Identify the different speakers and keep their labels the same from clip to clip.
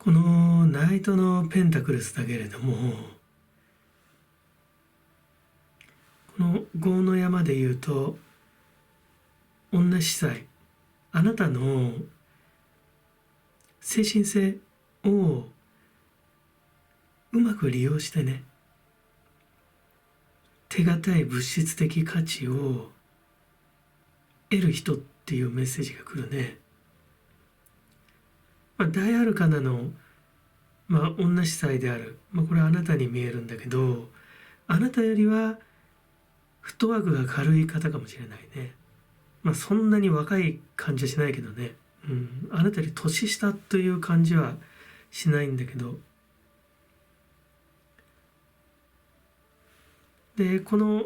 Speaker 1: このナイトのペンタクルスだけれども、この業の山で言うと、女司祭、あなたの精神性をうまく利用してね、手堅い物質的価値を得る人っていうメッセージが来るね。大アルカナの、女司祭である、これはあなたに見えるんだけど、あなたよりはフットワークが軽い方かもしれないね。そんなに若い感じはしないけどね、あなたより年下という感じはしないんだけど、でこの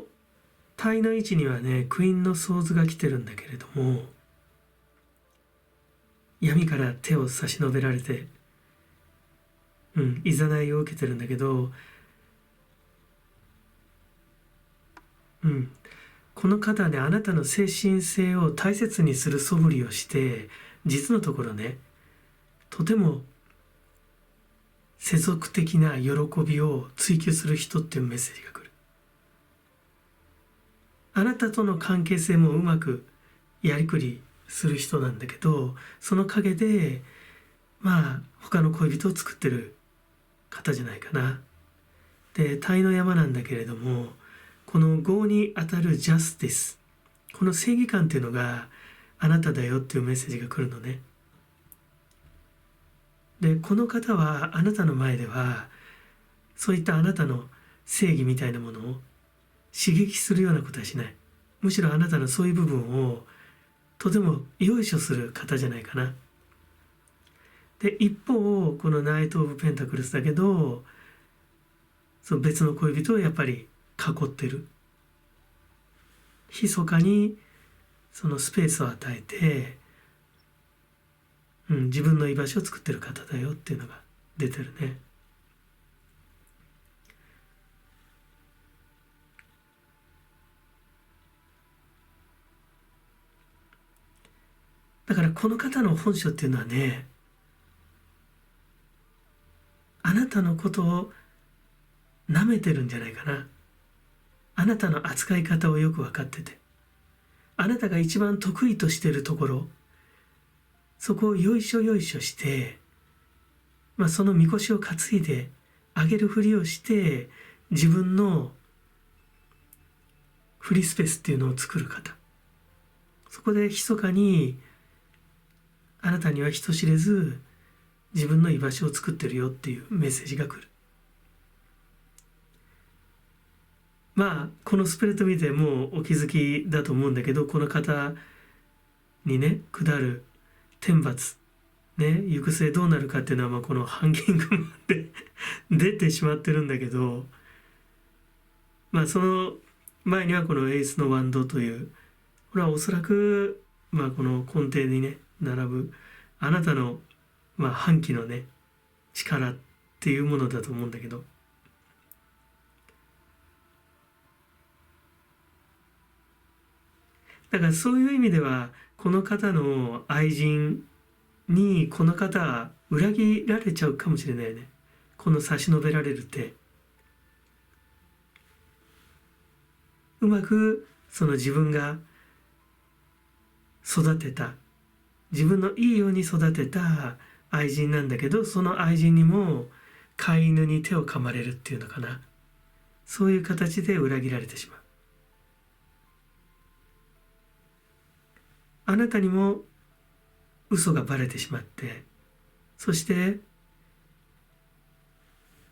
Speaker 1: 体の位置にはね、クイーンのソーズが来てるんだけれども、闇から手を差し伸べられて、いざないを受けてるんだけど、この方はね、あなたの精神性を大切にする素振りをして、実のところね、とても世俗的な喜びを追求する人っていうメッセージが来る。あなたとの関係性もうまくやりくりする人なんだけど、その陰で他の恋人を作ってる方じゃないかな。で、鯛の山なんだけれども、この業にあたるジャスティス、この正義感っていうのがあなただよっていうメッセージが来るのね。で、この方はあなたの前ではそういったあなたの正義みたいなものを刺激するようなことはしない。むしろあなたのそういう部分をとてもよいしょする方じゃないかな。で、一方このナイト・オブ・ペンタクルスだけど、その別の恋人をやっぱり囲ってる。密かにそのスペースを与えて、自分の居場所を作ってる方だよっていうのが出てるね。だからこの方の本性っていうのはね、あなたのことを舐めてるんじゃないかな。あなたの扱い方をよく分かってて、あなたが一番得意としているところ、そこをよいしょよいしょして、そのみこしを担いであげるふりをして、自分のフリースペースっていうのを作る方。そこで密かにあなたには人知れず自分の居場所を作ってるよっていうメッセージが来る。このスプレッド見てもうお気づきだと思うんだけど、この方にね下る天罰ね、行く末どうなるかっていうのはこのハンギングマンで出てしまってるんだけど、その前にはこのエースのワンドという、これはおそらくこの根底にね並ぶあなたの反旗のね力っていうものだと思うんだけど、だからそういう意味ではこの方の愛人にこの方は裏切られちゃうかもしれないよね。この差し伸べられる手、うまくその自分が育てた、自分のいいように育てた愛人なんだけど、その愛人にも飼い犬に手を噛まれるっていうのかな。そういう形で裏切られてしまう。あなたにも嘘がバレてしまって、そして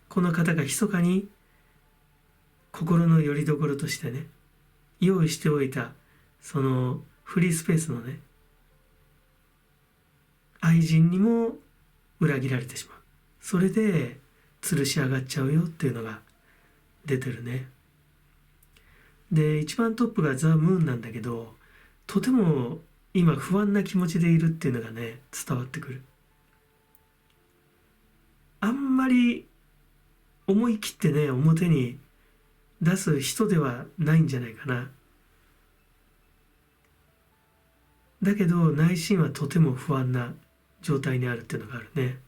Speaker 1: この方が密かに心の拠り所としてね用意しておいたそのフリースペースのね愛人にも裏切られてしまう。それで吊るし上がっちゃうよっていうのが出てるね。で、一番トップがザ・ムーンなんだけど、とても今不安な気持ちでいるっていうのがね伝わってくる。あんまり思い切ってね表に出す人ではないんじゃないかな。だけど内心はとても不安な状態にあるっていうのがあるね。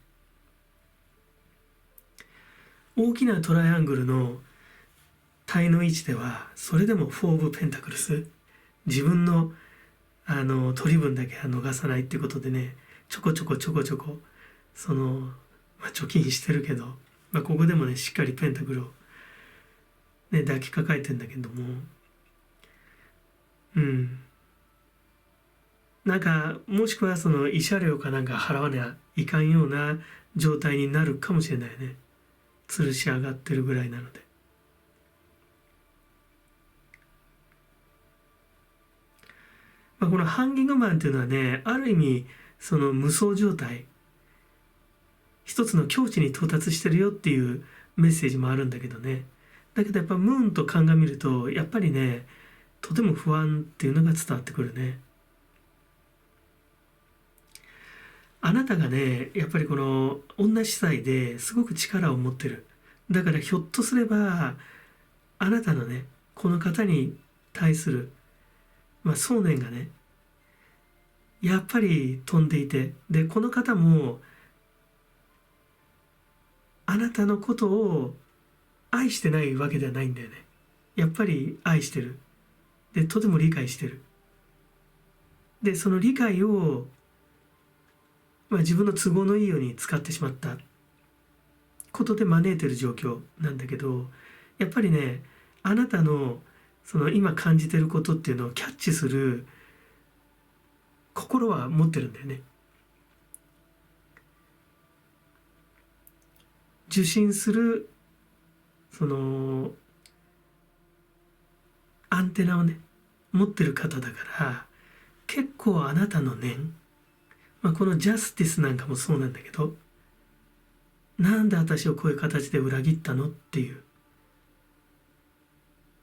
Speaker 1: 大きなトライアングルの体の位置ではそれでも4オブペンタクルス、自分の取り分だけは逃さないっていうことでね、ちょこちょこその、貯金してるけど、ここでもねしっかりペンタクルを、ね、抱きかかえてんだけども、なんかもしくはその慰謝料かなんか払わなきゃいかんような状態になるかもしれないね。吊るし上がってるぐらいなので。このハンギングマンっていうのはね、ある意味その無双状態、一つの境地に到達してるよっていうメッセージもあるんだけどね。だけどやっぱムーンと鑑みるとやっぱりね、とても不安っていうのが伝わってくるね。あなたがね、やっぱりこの女司祭ですごく力を持ってる。だからひょっとすればあなたのね、この方に対する、想念がね、やっぱり飛んでいて、でこの方もあなたのことを愛してないわけではないんだよね。やっぱり愛してる。でとても理解してる。でその理解を、自分の都合のいいように使ってしまったことで招いてる状況なんだけど、やっぱりね、あなたのその今感じてることっていうのをキャッチする心は持ってるんだよね。受信するそのアンテナをね持ってる方だから、結構あなたの念、このジャスティスなんかもそうなんだけど、なんで私をこういう形で裏切ったのっていう、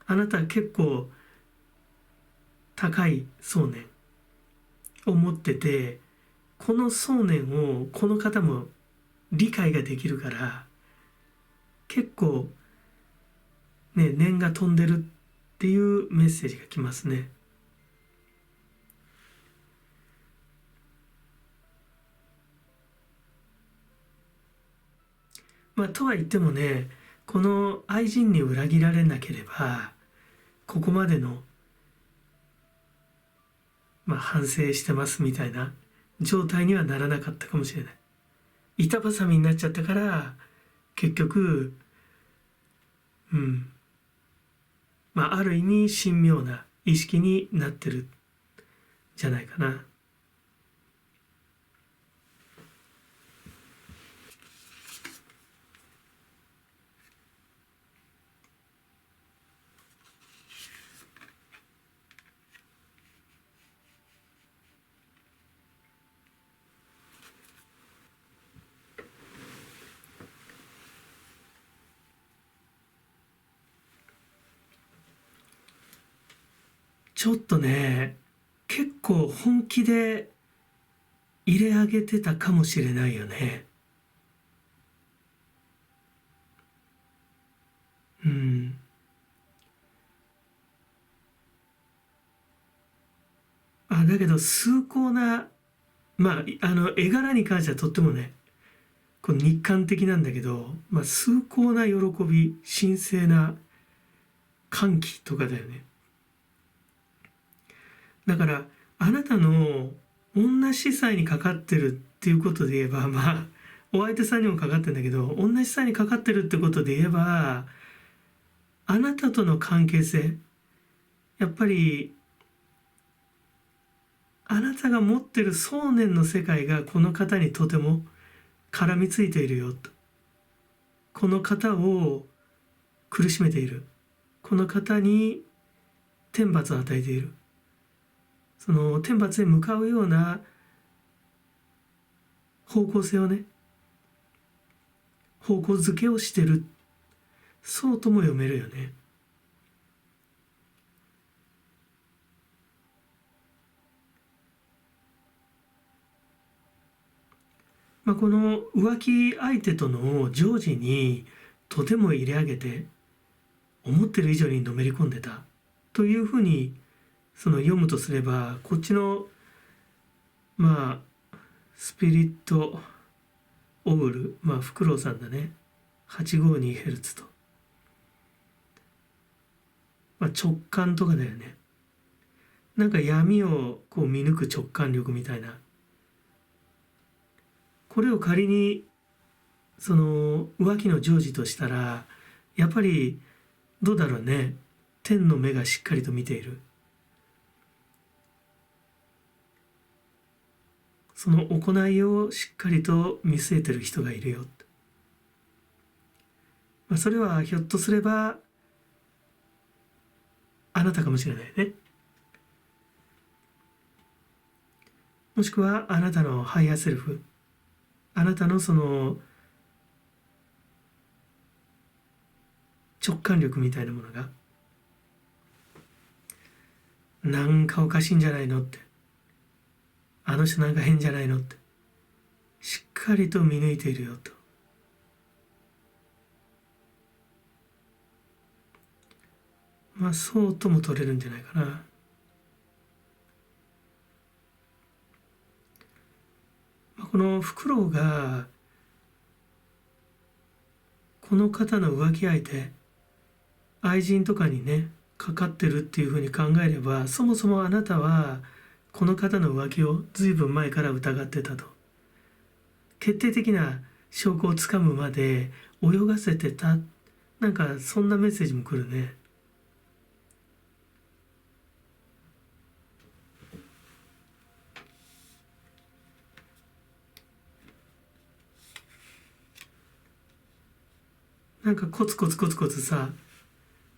Speaker 1: あなたは結構高い想念を持ってて、この想念をこの方も理解ができるから、結構ね念が飛んでるっていうメッセージが来ますね。とは言ってもね、この愛人に裏切られなければここまでの、反省してますみたいな状態にはならなかったかもしれない。板挟みになっちゃったから結局、ある意味神妙な意識になってるんじゃないかな。ちょっとね、結構本気で入れ上げてたかもしれないよね。だけど崇高な、絵柄に関してはとってもね、この日韓的なんだけど、崇高な喜び、神聖な歓喜とかだよね。だからあなたの女司祭にかかってるっていうことで言えば、お相手さんにもかかってるんだけど、女司祭にかかってるってことで言えば、あなたとの関係性、やっぱりあなたが持ってる想念の世界がこの方にとても絡みついているよと。この方を苦しめている。この方に天罰を与えている。その天罰へ向かうような方向性をね、方向づけをしてる。そうとも読めるよね。この浮気相手との常時にとても入れ上げて、思ってる以上にのめり込んでたというふうにその読むとすれば、こっちのスピリットオール、フクロウさんだね、852Hz と、直感とかだよね。なんか闇をこう見抜く直感力みたいな。これを仮にその浮気の成就としたら、やっぱりどうだろうね。天の目がしっかりと見ている。その行いをしっかりと見据えてる人がいるよ。それはひょっとすればあなたかもしれないね。もしくはあなたのハイヤーセルフ、あなたのその直感力みたいなものが、なんかおかしいんじゃないのって、あの人なんか変じゃないのって、しっかりと見抜いているよと。そうとも取れるんじゃないかな。このフクロウがこの方の浮気相手、愛人とかにねかかってるっていうふうに考えれば、そもそもあなたはこの方の浮気をずいぶん前から疑ってたと。決定的な証拠をつかむまで泳がせてた、なんかそんなメッセージも来るね。なんかコツコツコツコツさ、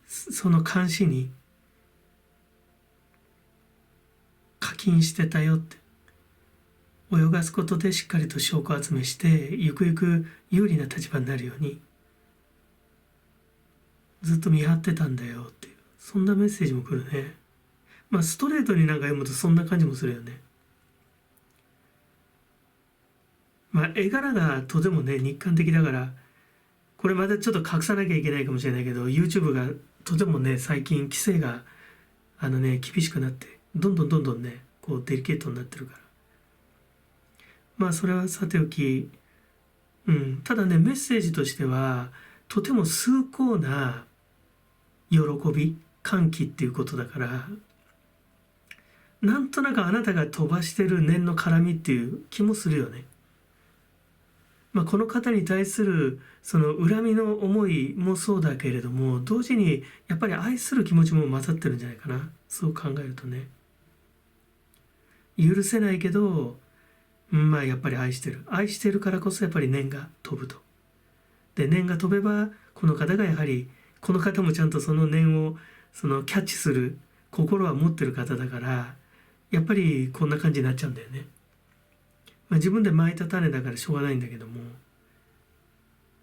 Speaker 1: その監視に課金してたよって、泳がすことでしっかりと証拠集めして、ゆくゆく有利な立場になるようにずっと見張ってたんだよっていう、そんなメッセージも来るね。ストレートになんか読むとそんな感じもするよね。絵柄がとてもね日韓的だから、これまたちょっと隠さなきゃいけないかもしれないけど、 YouTube がとてもね最近規制が厳しくなって、どんどんねこうデリケートになってるから、それはさておき、ただねメッセージとしてはとても崇高な喜び、歓喜っていうことだから、なんとなくあなたが飛ばしてる念の絡みっていう気もするよね。この方に対するその恨みの思いもそうだけれども、同時にやっぱり愛する気持ちも混ざってるんじゃないかな。そう考えるとね、許せないけど、やっぱり愛してるからこそやっぱり念が飛ぶと。で念が飛べば、この方がやはり、この方もちゃんとその念をそのキャッチする心は持ってる方だから、やっぱりこんな感じになっちゃうんだよね。自分で蒔いた種だからしょうがないんだけども、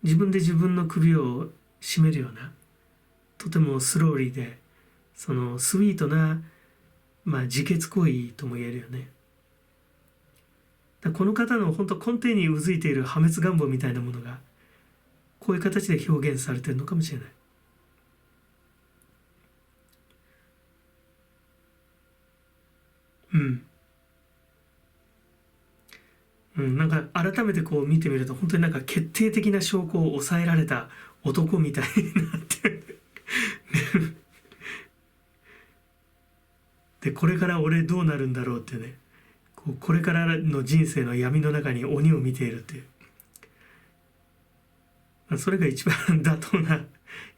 Speaker 1: 自分で自分の首を絞めるような、とてもスローリーでそのスイートな、自決行為とも言えるよね。この方の本当根底にうずいている破滅願望みたいなものがこういう形で表現されているのかもしれない。なんか改めてこう見てみると、本当になんか決定的な証拠を抑えられた男みたいになってでこれから俺どうなるんだろうってね、これからの人生の闇の中に鬼を見ているっていう、それが一番妥当な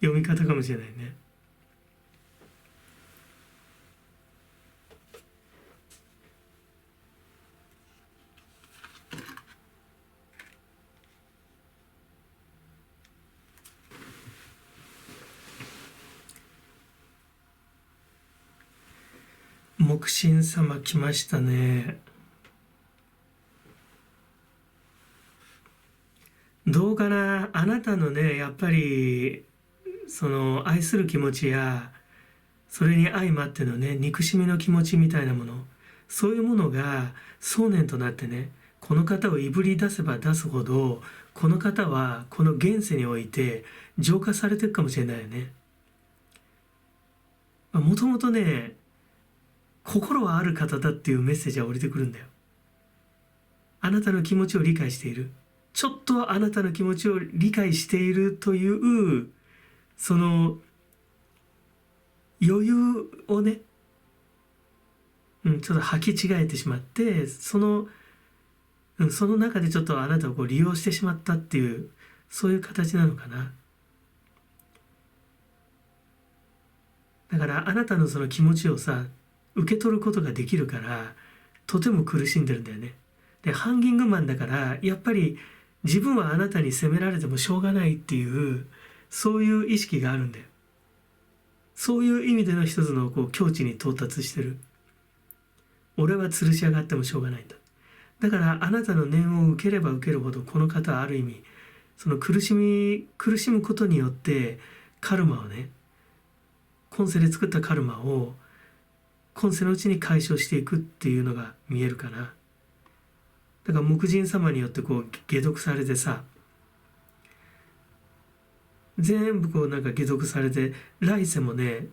Speaker 1: 読み方かもしれないね。木神様来ましたね。どうかな、あなたのねやっぱりその愛する気持ちや、それに相まってのね憎しみの気持ちみたいなもの、そういうものが想念となってね、この方をいぶり出せば出すほど、この方はこの現世において浄化されていくかもしれないよね。もともとね心はある方だっていうメッセージは降りてくるんだよ。あなたの気持ちを理解している。ちょっとあなたの気持ちを理解しているというその余裕をね、ちょっと履き違えてしまって、その中でちょっとあなたをこう利用してしまったっていう、そういう形なのかな。だからあなたのその気持ちをさ、受け取ることができるから、とても苦しんでるんだよね。で、ハンギングマンだから、やっぱり自分はあなたに責められてもしょうがないっていう、そういう意識があるんだよ。そういう意味での一つのこう境地に到達してる。俺は吊るし上がってもしょうがないんだ。だからあなたの念を受ければ受けるほど、この方はある意味その苦しむことによってカルマをね、今世で作ったカルマを今世のうちに解消していくっていうのが見えるかな。だから木人様によってこう解毒されてさ、全部こうなんか解毒されて、来世もね、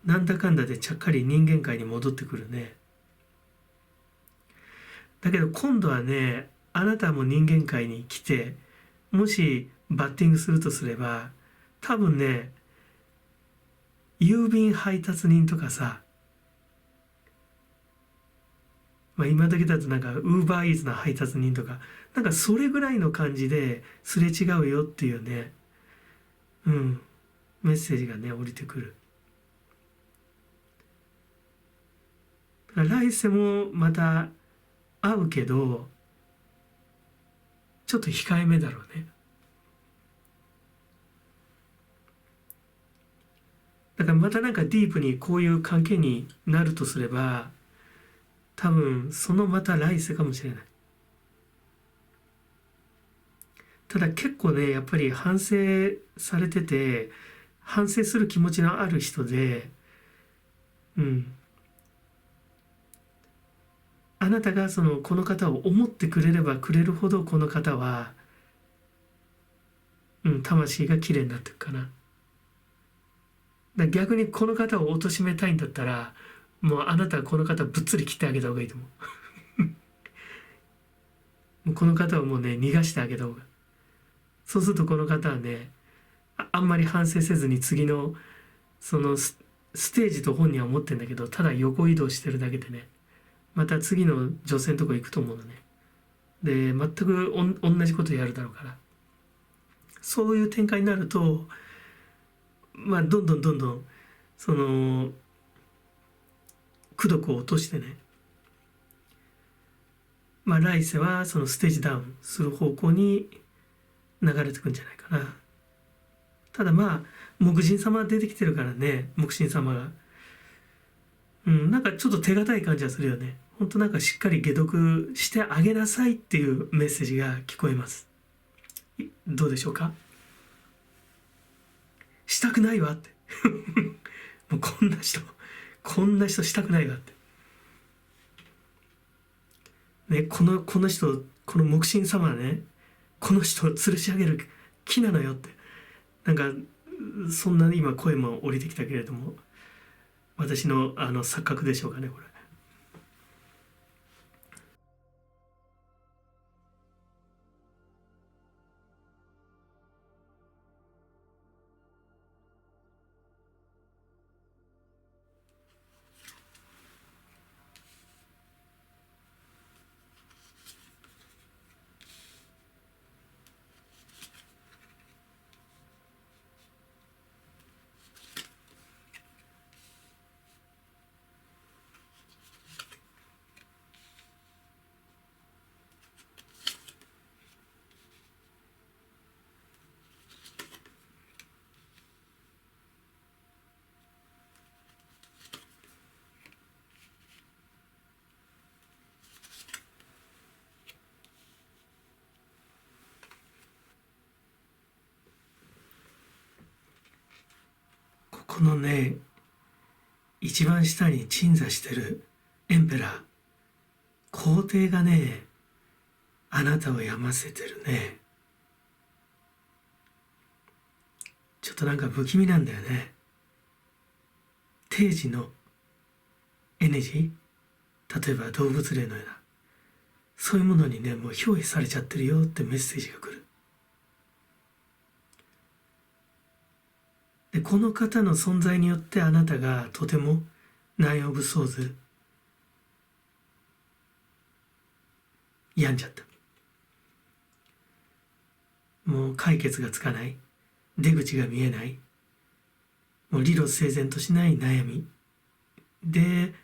Speaker 1: なんだかんだでちゃっかり人間界に戻ってくるね。だけど今度はね、あなたも人間界に来て、もしバッティングするとすれば、多分ね、郵便配達人とかさ、今時だとなんかウーバーイーツの配達人とか、なんかそれぐらいの感じですれ違うよっていうね、メッセージがね降りてくる。だから来世もまた会うけど、ちょっと控えめだろうね。だからまたなんかディープにこういう関係になるとすれば、多分そのまた来世かもしれない。ただ結構ね、やっぱり反省されてて、反省する気持ちのある人で、あなたがこの方を思ってくれればくれるほど、この方は、魂が綺麗になっていくかな。逆にこの方を貶めたいんだったら、もうあなたはこの方ぶっつり切ってあげた方がいいと思う。もうこの方をもうね、逃がしてあげた方が。そうするとこの方はね、あんまり反省せずに次のそのステージと本人は思ってんだけど、ただ横移動してるだけでね、また次の女性のとこ行くと思うのね。で、全く同じことやるだろうから。そういう展開になると、どんどんその功徳を落としてね、来世はそのステージダウンする方向に流れてくんじゃないかな。ただ木人様が出てきてるからね、木神様が。なんかちょっと手堅い感じはするよね。ほんとなんかしっかり解毒してあげなさいっていうメッセージが聞こえます。どうでしょうか？したくないわってもうこんな人したくないわって。ね、この人、この木神様はね、この人を吊るし上げる木なのよって。なんか、そんな今声も降りてきたけれども、私の錯覚でしょうかね、これ。このね、一番下に鎮座してるエンペラー、皇帝がね、あなたを病ませてるね。ちょっとなんか不気味なんだよね。定時のエネジー、例えば動物霊のような、そういうものにね、もう憑依されちゃってるよってメッセージが来る。で、この方の存在によってあなたがとてもナイン・オブ・ソーズ病んじゃった。もう解決がつかない。出口が見えない。もう理路整然としない悩み。で、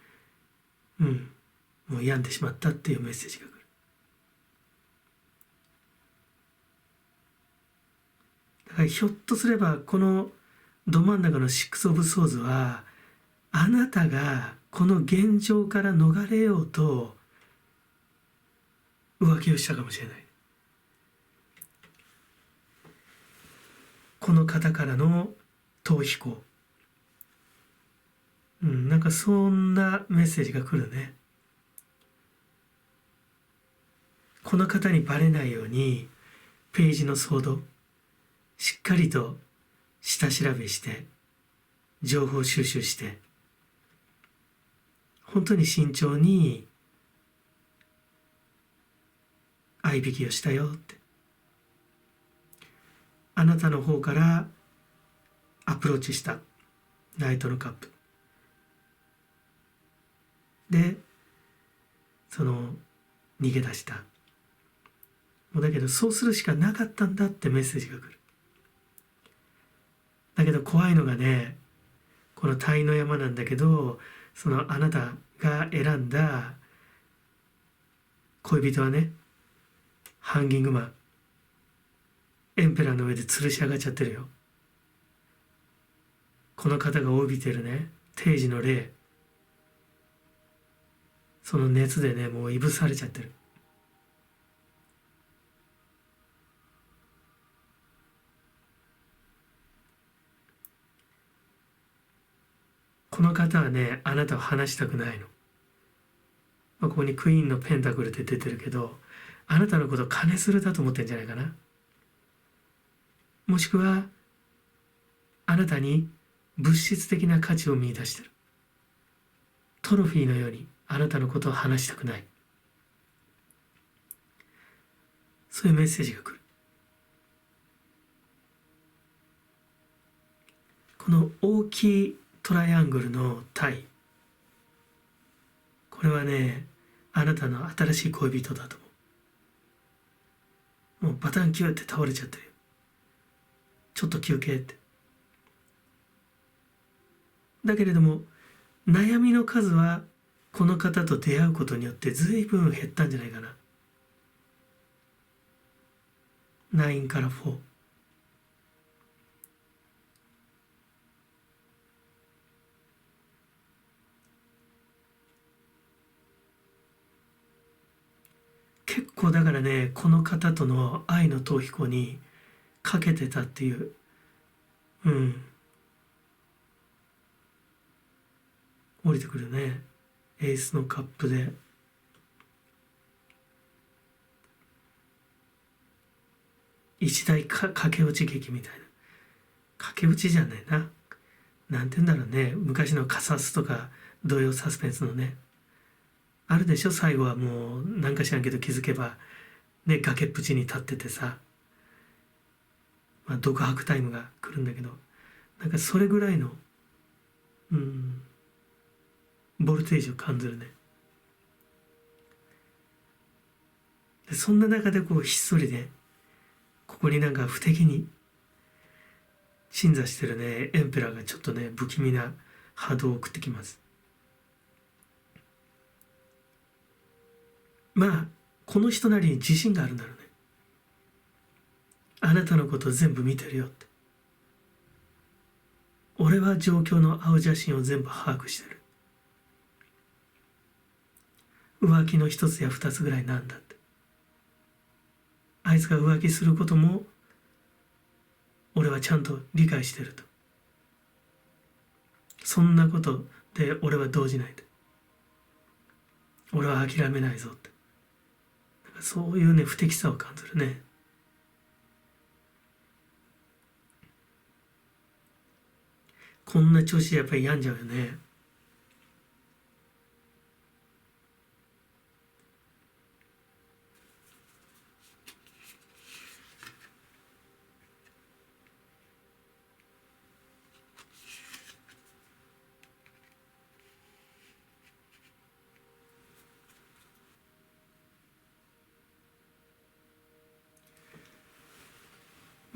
Speaker 1: もう病んでしまったっていうメッセージが来る。だからひょっとすればこのど真ん中のシックス・オブ・ソーズはあなたがこの現状から逃れようと浮気をしたかもしれない。この方からの逃避行。なんかそんなメッセージが来るね。この方にバレないようにページのソードしっかりと下調べして情報収集して本当に慎重に合いびきをしたよって、あなたの方からアプローチしたナイトのカップでその逃げ出した。もうだけどそうするしかなかったんだってメッセージが来る。だけど怖いのがね、この大の山なんだけど、そのあなたが選んだ恋人はね、ハンギングマン、エンペラーの上で吊るし上がっちゃってるよ。この方が帯びてるね、定時の霊、その熱でね、もういぶされちゃってる。この方はね、あなたを離したくないの。ここにクイーンのペンタクルって出てるけど、あなたのことを金づるだと思ってんじゃないかな。もしくは、あなたに物質的な価値を見出してる。トロフィーのようにあなたのことを話したくない。そういうメッセージが来る。この大きいトライアングルの体、これはね、あなたの新しい恋人だと思う。もうバタンキューって倒れちゃってるよ。ちょっと休憩って。だけれども悩みの数はこの方と出会うことによって随分減ったんじゃないかな。9から4。結構だからね、この方との愛の逃避行にかけてたっていう、降りてくるね。エースのカップで一大駆け落ち劇みたいな。駆け落ちじゃないな。なんて言うんだろうね。昔のカサスとか同様サスペンスのね。あるでしょ、最後はもうなんか知らんけど気づけばね、崖っぷちに立っててさ、独白タイムが来るんだけど、なんかそれぐらいのボルテージを感じるね。でそんな中でこうひっそりで、ここになんか不敵に鎮座してるねエンペラーがちょっとね不気味な波動を送ってきます。この人なりに自信があるんだろうね。あなたのことを全部見てるよって。俺は状況の青写真を全部把握してる。浮気の一つや二つぐらいなんだって。あいつが浮気することも俺はちゃんと理解してると。そんなことで俺は動じないと。俺は諦めないぞって。そういうね不敵さを感じるね。こんな調子でやっぱり病んじゃうよね。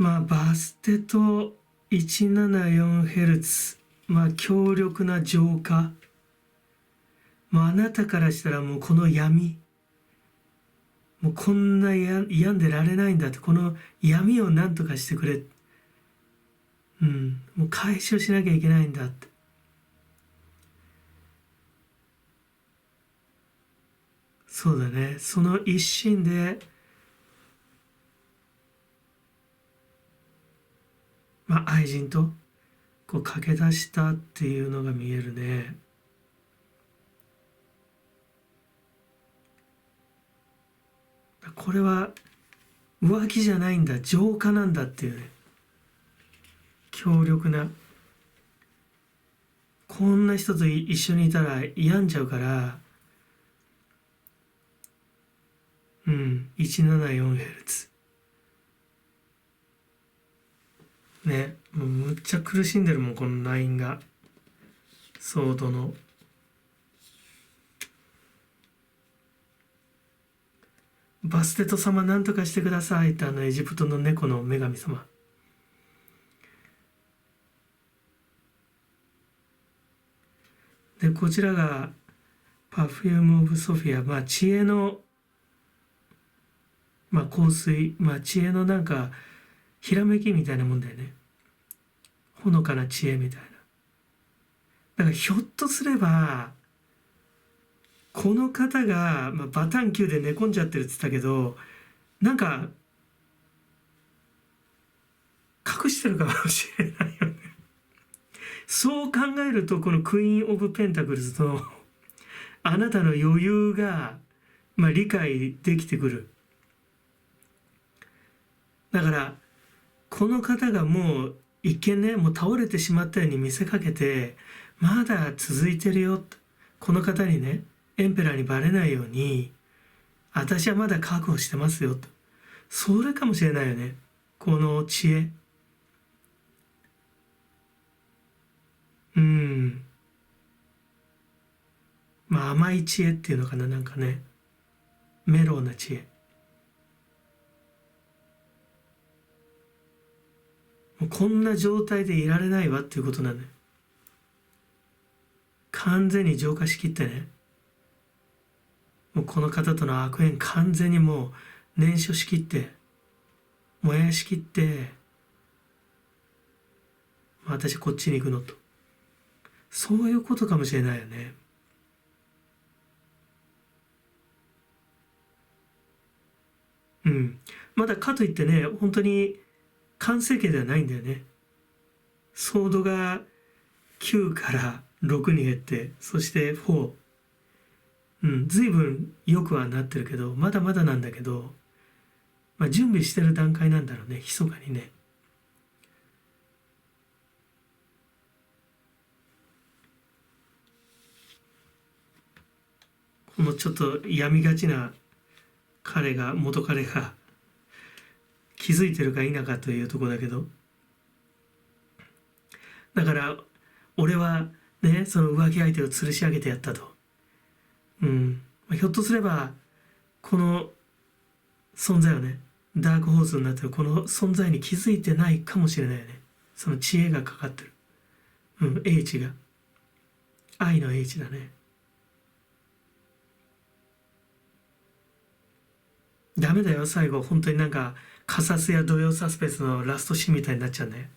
Speaker 1: バステと 174Hz、強力な浄化、あなたからしたらもうこの闇、もうこんな病んでられないんだって、この闇を何とかしてくれ、もう解消しなきゃいけないんだって。そうだね、その一心で、愛人とこう駆け出したっていうのが見えるね。これは浮気じゃないんだ、浄化なんだっていうね、強力な、こんな人と一緒にいたら病んじゃうから、174Hz ね、もうむっちゃ苦しんでるもん、このラインが。ソードのバステト様何とかしてくださいって、エジプトの猫の女神様。でこちらがパフューム・オブ・ソフィア、知恵の、香水、知恵のなんかひらめきみたいなもんだよね。ほのかな知恵みたいな。だからひょっとすればこの方が、バタン級で寝込んじゃってるって言ったけど、なんか隠してるかもしれないよね。そう考えると、このクイーン・オブ・ペンタクルズのあなたの余裕が、理解できてくる。だからこの方がもう一見ね、もう倒れてしまったように見せかけて、まだ続いてるよ、この方にね、エンペラーにバレないように私はまだ確保してますよと。それかもしれないよね、この知恵。甘い知恵っていうのかな、なんかね、メロウな知恵。もうこんな状態でいられないわっていうことなんだよ。完全に浄化しきってね、もうこの方との悪縁完全にもう燃焼しきって、燃やしきって、私こっちに行くのと。そういうことかもしれないよね。まだかといってね、本当に完成形ではないんだよね。ソードが9から6に減って、そして4。随分良くはなってるけど、まだまだなんだけど、準備してる段階なんだろうね、密かにね。このちょっと病みがちな元彼が気づいてるか否かというところだけど、だから俺はね、その浮気相手を吊るし上げてやったと。ひょっとすればこの存在をね、ダークホースになってるこの存在に気づいてないかもしれないよね。その知恵がかかってる。英知が。愛の英知だね。ダメだよ、最後本当になんかカサスや土曜サスペンスのラストシーンみたいになっちゃうね。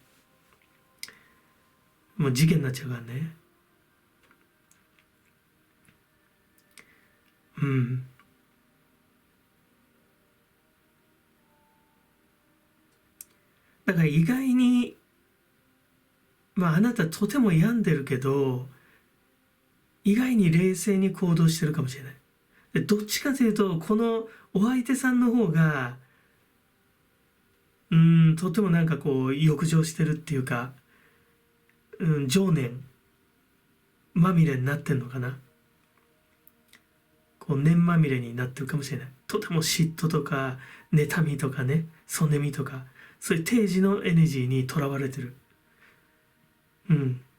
Speaker 1: もう事件になっちゃうからね。だから意外に、あなたとても病んでるけど、意外に冷静に行動してるかもしれない。でどっちかというと、このお相手さんの方が、とてもなんかこう、欲情してるっていうか、情念まみれになってんのかな。こう念まみれになってるかもしれない。とても嫉妬とか妬みとかね、そねみとか、そういう定時のエネルギーにとらわれてる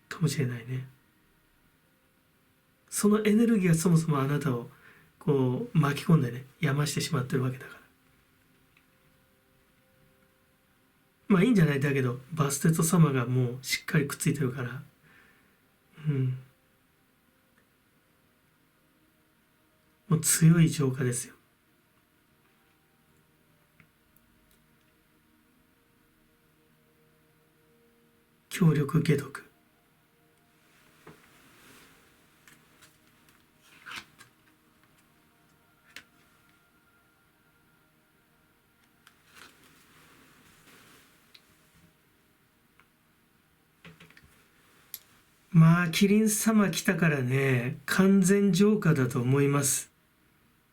Speaker 1: かもしれないね。そのエネルギーがそもそもあなたをこう巻き込んでね、病ましてしまってるわけだから。まあいいんじゃない。だけどバステト様がもうしっかりくっついてるから、うん、もう強い浄化ですよ。強力解毒。まあキリン様来たからね、完全浄化だと思います。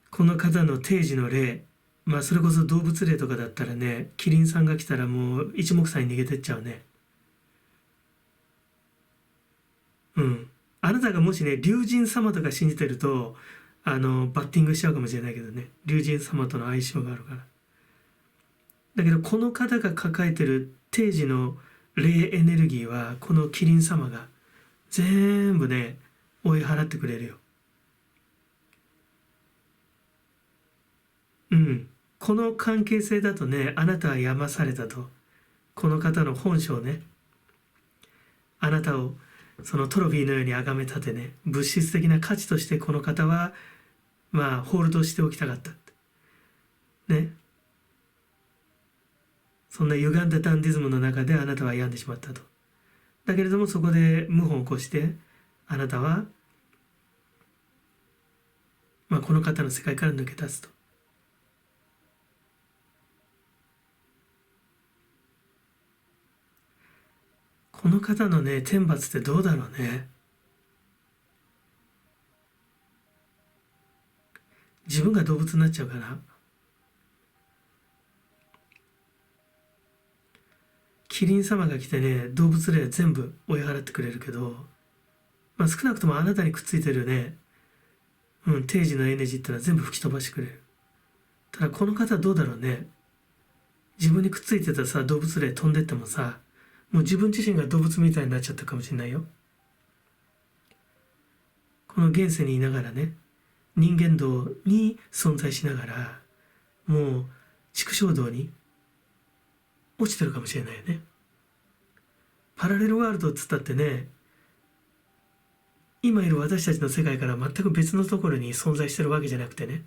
Speaker 1: この方の定時の霊、まあそれこそ動物霊とかだったらね、キリンさんが来たらもう一目散に逃げてっちゃうね。うん。あなたがもしね、龍神様とか信じてると、バッティングしちゃうかもしれないけどね。龍神様との相性があるから。だけど、この方が抱えてる定時の霊エネルギーは、このキリン様が全部ね、追い払ってくれるよ。うん。この関係性だとね、あなたは騙されたと。この方の本性ね。あなたをそのトロフィーのように崇め立てね、物質的な価値としてこの方はまあホールドしておきたかったね。そんな歪んだダンディズムの中であなたは病んでしまったと。だけれどもそこで謀反を起こしてあなたは、まあ、この方の世界から抜け出すと。この方のね天罰ってどうだろうね。自分が動物になっちゃうかな。キリン様が来てね動物霊全部追い払ってくれるけど、まあ、少なくともあなたにくっついてるね、定時のエネルギーってのは全部吹き飛ばしてくれる。ただこの方はどうだろうね。自分にくっついてたさ動物霊飛んでってもさ、もう自分自身が動物みたいになっちゃったかもしれないよ。この現世にいながらね、人間道に存在しながらもう畜生道に落ちてるかもしれないよね。パラレルワールドっつったってね、今いる私たちの世界から全く別のところに存在してるわけじゃなくてね、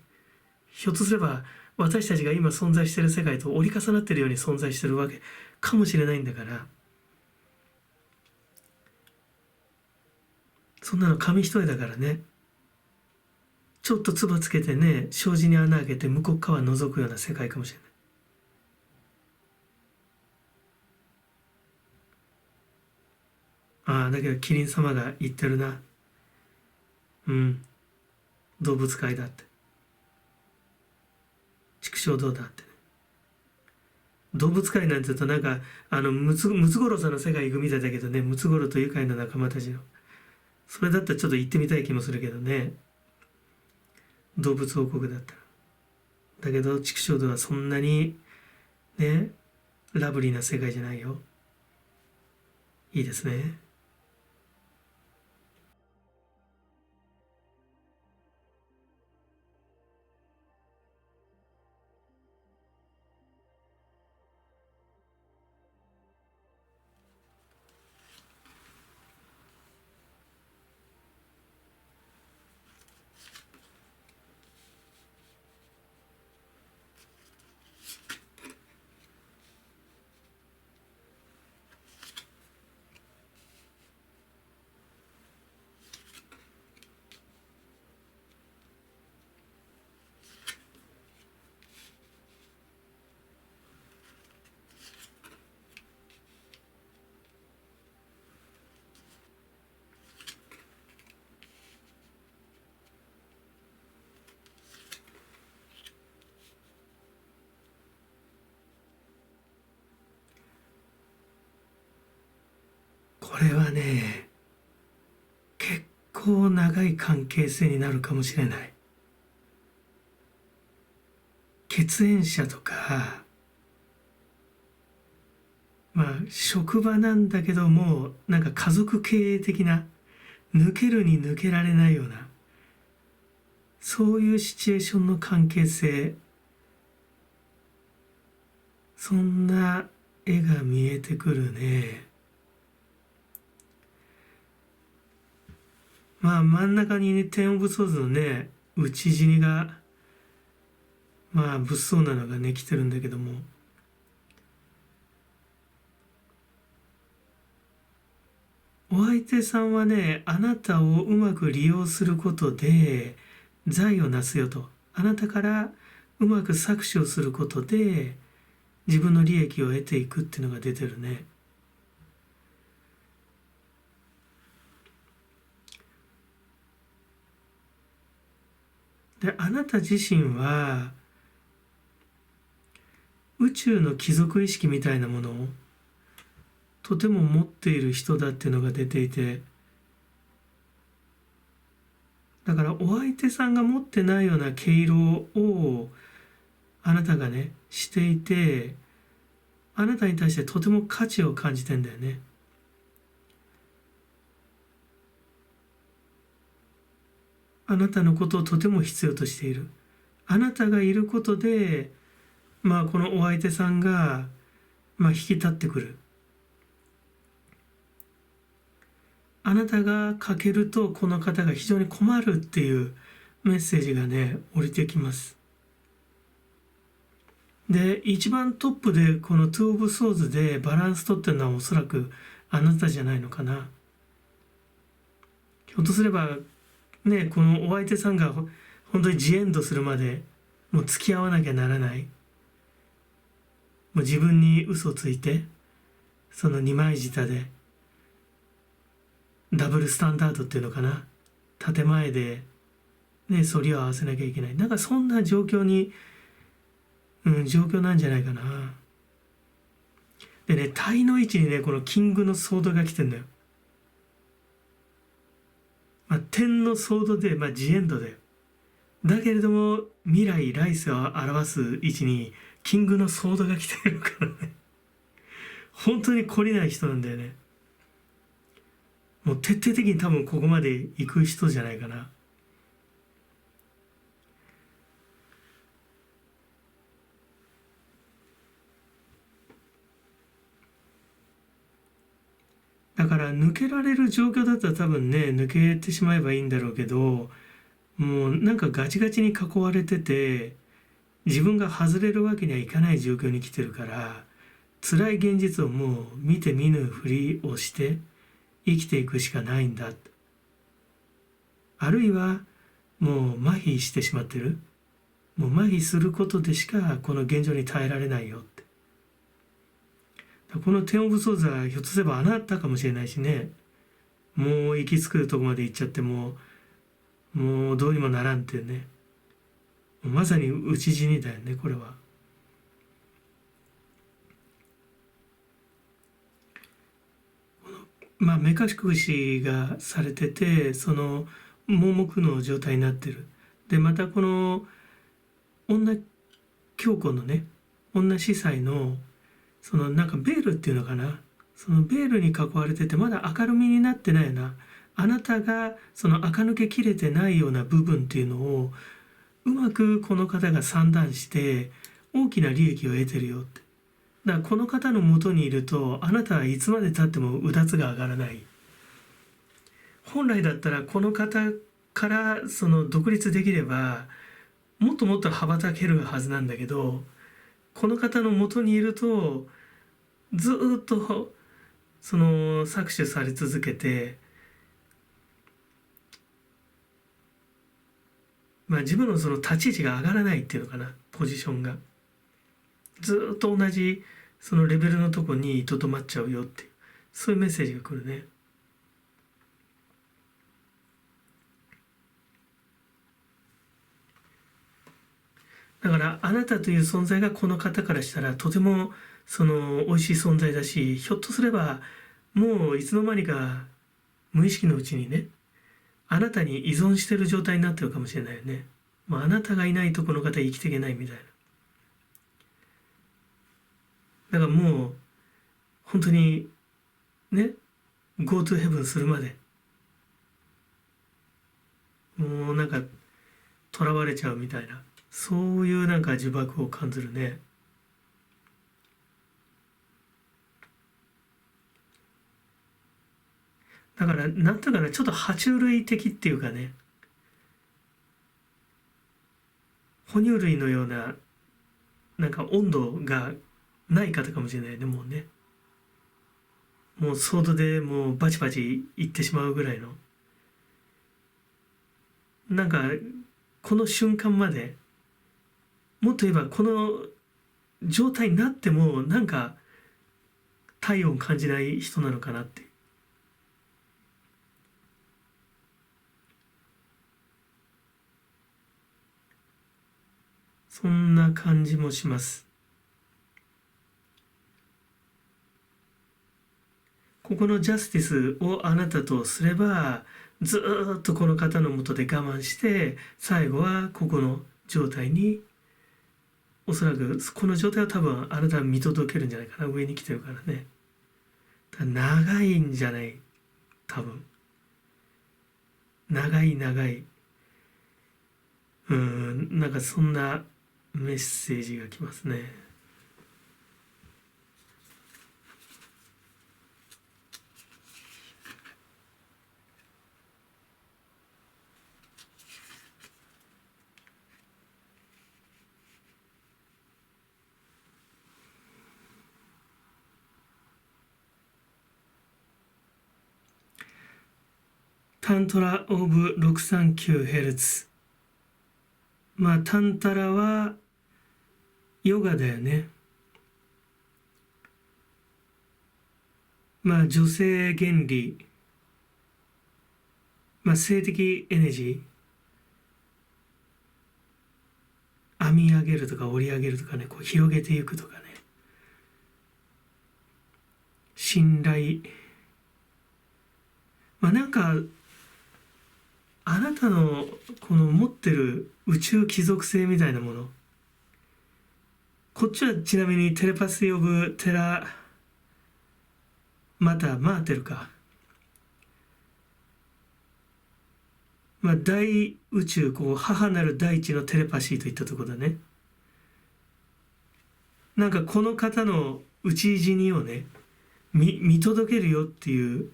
Speaker 1: ひょっとすれば私たちが今存在してる世界と折り重なってるように存在してるわけかもしれないんだから、そんなの紙一重だからね。ちょっと唾つけてね障子に穴開けて向こう側覗くような世界かもしれない。ああ、だけどキリン様が言ってるな。うん、動物界だって、畜生道だってね。動物界なんて言うとなんかムツゴロウさんの世界行くみたいだけどね、ムツゴロウと愉快な仲間たちの、それだったらちょっと行ってみたい気もするけどね、動物王国だったら。だけど畜生道はそんなにねラブリーな世界じゃないよ。いいですね。これはね結構長い関係性になるかもしれない。血縁者とか、まあ職場なんだけどもなんか家族経営的な、抜けるに抜けられないような、そういうシチュエーションの関係性、そんな絵が見えてくるね。まあ真ん中にね、テンオブソーズのね、討ち死にが、まあ物騒なのがね、来てるんだけども、お相手さんはね、あなたをうまく利用することで財を成すよと。あなたからうまく搾取をすることで自分の利益を得ていくっていうのが出てるね。で、あなた自身は宇宙の貴族意識みたいなものをとても持っている人だっていうのが出ていて、だからお相手さんが持ってないような毛色をあなたがねしていて、あなたに対してとても価値を感じてんだよね。あなたのことをとても必要としている。あなたがいることで、まあこのお相手さんが、まあ引き立ってくる。あなたがかけるとこの方が非常に困るっていうメッセージがね、降りてきます。で、一番トップでこの2 of Swords でバランス取ってるのはおそらくあなたじゃないのかな。ひょっとすればね、このお相手さんが本当にジエンドするまでもう付き合わなきゃならない。もう自分に嘘をついて、その二枚舌でダブルスタンダードっていうのかな。建前でね、反りを合わせなきゃいけない。なんかそんな状況に、状況なんじゃないかな。でね、体の位置にね、このキングのソードが来てんだよ。まあ、天のソードで、まあ、ジエンドだよ。だけれども、未来、来世を表す位置に、キングのソードが来てるからね。本当に懲りない人なんだよね。もう徹底的に多分ここまで行く人じゃないかな。だから抜けられる状況だったら多分ね、抜けてしまえばいいんだろうけど、もうなんかガチガチに囲われてて、自分が外れるわけにはいかない状況に来てるから、辛い現実をもう見て見ぬふりをして生きていくしかないんだ。あるいはもう麻痺してしまってる。もう麻痺することでしかこの現状に耐えられないよって。このテンオブソーズはひょっとすればあなたかもしれないしね。もう行き着くとこまで行っちゃってもうどうにもならんっていうね。まさに討ち死にだよね、これは。まあ目隠しがされてて、その盲目の状態になってる。でまたこの女教皇のね、女司祭のそのなんかベールっていうのかな、そのベールに囲われててまだ明るみになってないような、あなたがその垢抜けきれてないような部分っていうのをうまくこの方が算段して大きな利益を得てるよって。だからこの方の元にいるとあなたはいつまでたってもうだつが上がらない。本来だったらこの方からその独立できればもっともっと羽ばたけるはずなんだけど、この方の元にいるとずっとその搾取され続けて、まあ自分のその立ち位置が上がらないっていうのかな、ポジションがずっと同じそのレベルのとこにとどまっちゃうよっていう、そういうメッセージが来るね。だからあなたという存在がこの方からしたらとてもその美味しい存在だし、ひょっとすればもういつの間にか無意識のうちにね、あなたに依存してる状態になってるかもしれないよね。もうあなたがいないとこの方生きていけないみたいな。だからもう本当にね、Go to Heaven するまでもうなんか囚われちゃうみたいな、そういうなんか呪縛を感じるね。だからなんとかね、ちょっと爬虫類的っていうかね、哺乳類のようななんか温度がない方かもしれないね、もうね。もうソードでもうバチバチいってしまうぐらいの、なんかこの瞬間まで、もっと言えばこの状態になってもなんか体温感じない人なのかなって。そんな感じもします。ここのジャスティスをあなたとすれば、ずーっとこの方のもとで我慢して、最後はここの状態に、おそらくこの状態を多分あなたは見届けるんじゃないかな。上に来てるからね。だから長いんじゃない、多分。長い長い。なんかそんなメッセージが来ますね。タントラ・オブ 639Hz。まあタンタラはヨガだよね。まあ女性原理、まあ性的エネジー、編み上げるとか織り上げるとかね、こう広げていくとかね、信頼、まあなんかあなたのこの持ってる宇宙貴族性みたいなもの、こっちはちなみにテレパシー・オブ・テラマーテルか、まあ大宇宙、こう母なる大地のテレパシーといったところだね。なんかこの方の内死にをね、見届けるよっていう、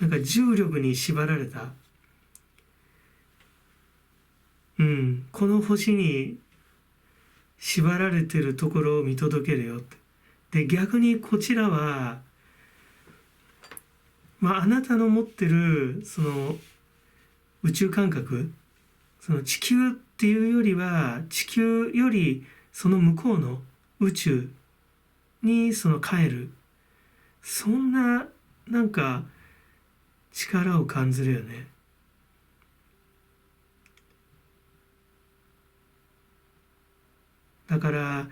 Speaker 1: なんか重力に縛られた、この星に縛られてるところを見届けるよって。で、逆にこちらは、まあ、あなたの持ってる、その、宇宙感覚、その地球っていうよりは、地球よりその向こうの宇宙にその帰る。そんな、なんか、力を感じるよね。だから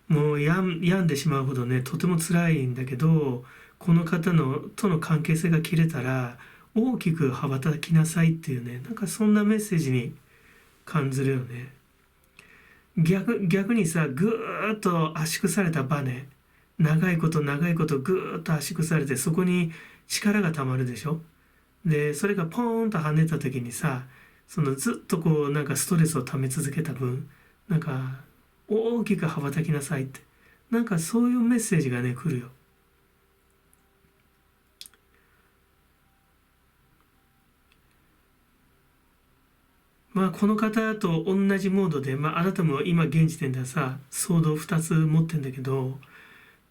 Speaker 1: もう病んでしまうほどね、とても辛いんだけど、この方のとの関係性が切れたら大きく羽ばたきなさいっていうね、なんかそんなメッセージに感じるよね。逆にさ、ぐーっと圧縮されたバネ、長いこと長いことぐーっと圧縮されて、そこに力がたまるでしょ。でそれがポーンと跳ねた時にさ、そのずっとこうなんかストレスを溜め続けた分、なんか大きく羽ばたきなさいって、なんかそういうメッセージがね来るよ。まあこの方と同じモードで、まああなたも今現時点ではさソード2つ持ってんだけど、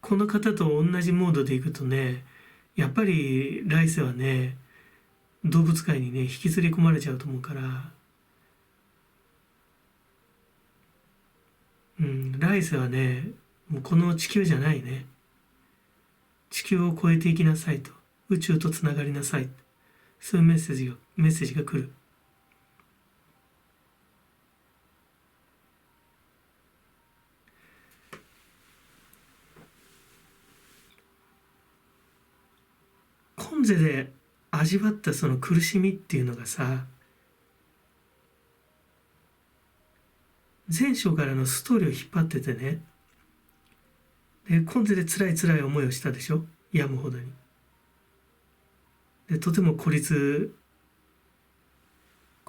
Speaker 1: この方と同じモードでいくとね、やっぱり来世はね、動物界にね引きずり込まれちゃうと思うから、来世はね、もうこの地球じゃないね。地球を越えていきなさいと、宇宙とつながりなさい、そういうメッセージが来る。今世で味わったその苦しみっていうのがさ、前章からのストーリーを引っ張っててね、で今世で辛い思いをしたでしょ、病むほどに。でとても孤立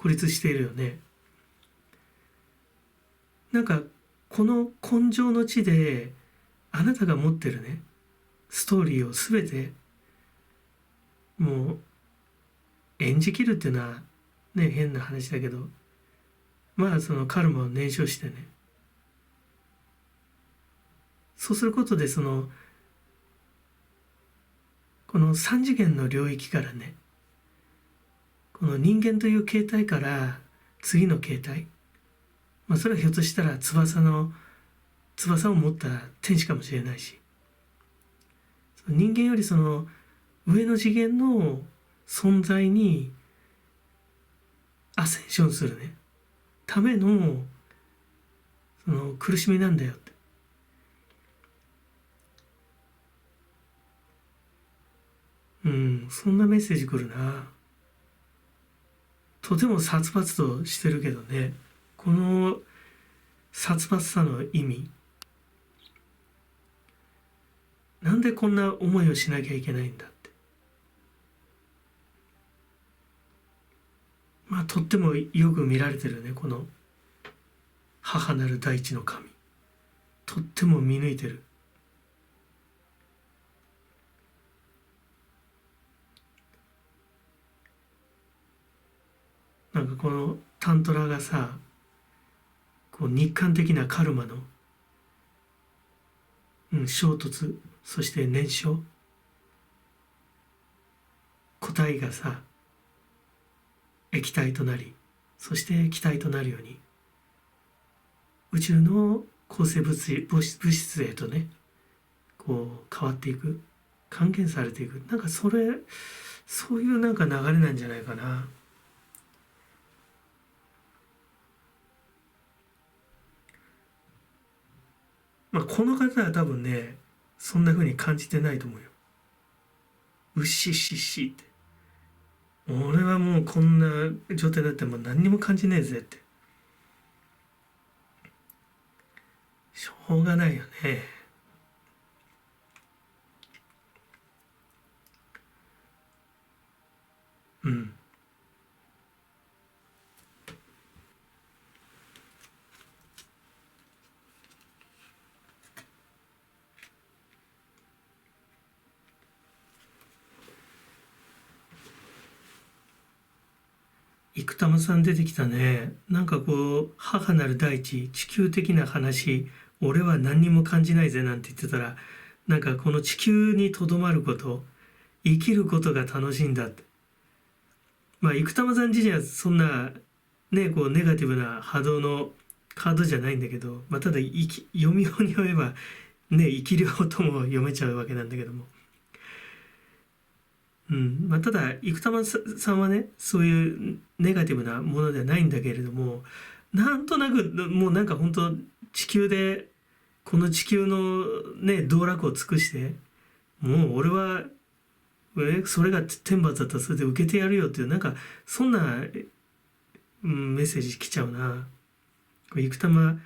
Speaker 1: しているよね。なんかこの根性の地であなたが持ってるねストーリーを全てもう演じきるっていうのはね、変な話だけど、まあそのカルマを燃焼してね、そうすることでこの三次元の領域からね、この人間という形態から次の形態、まあそれはひょっとしたら翼を持った天使かもしれないし、人間より上の次元の存在にアセンションするねための苦しみなんだよって。そんなメッセージ来るな。とても殺伐としてるけどね、この殺伐さの意味、なんでこんな思いをしなきゃいけないんだって。まあとってもよく見られてるね、この母なる大地の神、とっても見抜いてる。なんかこのタントラがさ、こう日韓的なカルマの、衝突、そして燃焼、個体がさ液体となり、そして気体となるように宇宙の構成物質へとね、こう変わっていく、還元されていく、なんかそういうなんか流れなんじゃないかな。まあこの方は多分ね、そんな風に感じてないと思うよ。うっしっしっしって。俺はもうこんな状態だってもう何にも感じねえぜって。しょうがないよね。うん。生玉さん出てきたね。なんかこう、母なる大地、地球的な話、俺は何にも感じないぜなんて言ってたら、なんかこの地球にとどまること、生きることが楽しいんだって。まあ、生玉さん自身はそんな、ね、こう、ネガティブな波動のカードじゃないんだけど、まあ、ただ読みようによれば、ね、生き量とも読めちゃうわけなんだけども。まあ、ただ生玉さんはね、そういうネガティブなものではないんだけれども、なんとなくもうなんか本当地球でこの地球のね道楽を尽くして、もう俺はそれが天罰だったらそれで受けてやるよっていう、なんかそんな、メッセージ来ちゃうな。これ生玉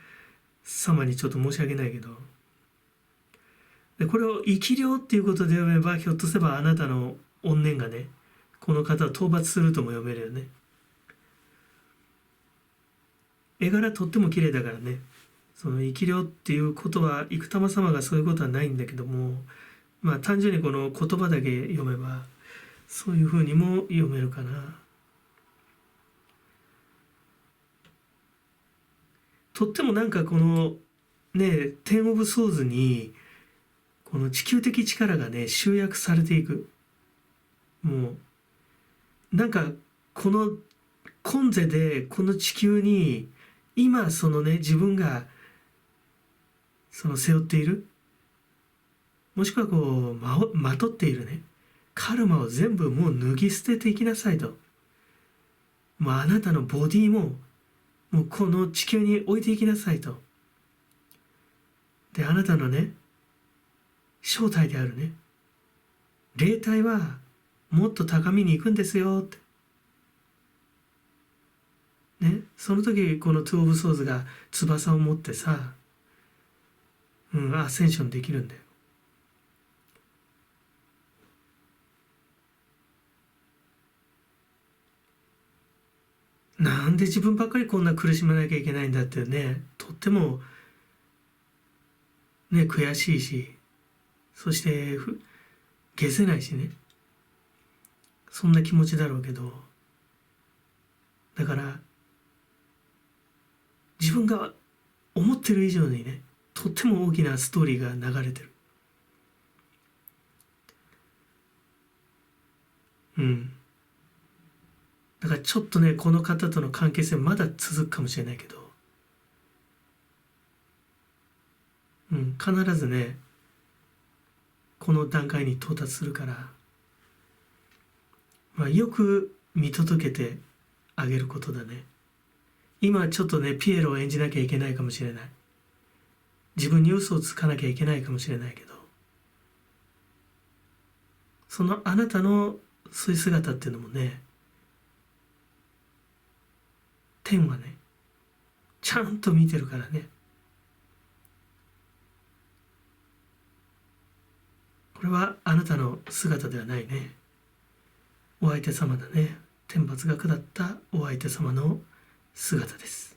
Speaker 1: 様にちょっと申し訳ないけど、でこれを生き量っていうことで読めば、ひょっとすればあなたの怨念がね、この方は討伐するとも読めるよね。絵柄とっても綺麗だからね、その生き量っていうことは生玉様がそういうことはないんだけども、まあ単純にこの言葉だけ読めばそういうふうにも読めるかな。とってもなんかこのね、テン・オブ・ソーズにこの地球的力がね集約されていく。もうなんかこの今世でこの地球に今そのね自分が背負っている、もしくはこうまとっているねカルマを全部もう脱ぎ捨てていきなさいと。もうあなたのボディももうこの地球に置いていきなさいと。であなたのね正体であるね霊体はもっと高みに行くんですよってね。その時このトゥ・オブ・ソーズが翼を持ってさ、アセンションできるんだよ。なんで自分ばっかりこんな苦しまなきゃいけないんだってね、とってもね悔しいし、そして消せないしね。そんな気持ちだろうけど、だから自分が思ってる以上にね、とっても大きなストーリーが流れてる。だからちょっとね、この方との関係性まだ続くかもしれないけど、必ずね、この段階に到達するから、よく見届けてあげることだね。今ちょっとね、ピエロを演じなきゃいけないかもしれない。自分に嘘をつかなきゃいけないかもしれないけど、そのあなたのそういう姿っていうのもね、天はね、ちゃんと見てるからね。これはあなたの姿ではないね。お相手様だね。天罰が下ったお相手様の姿です。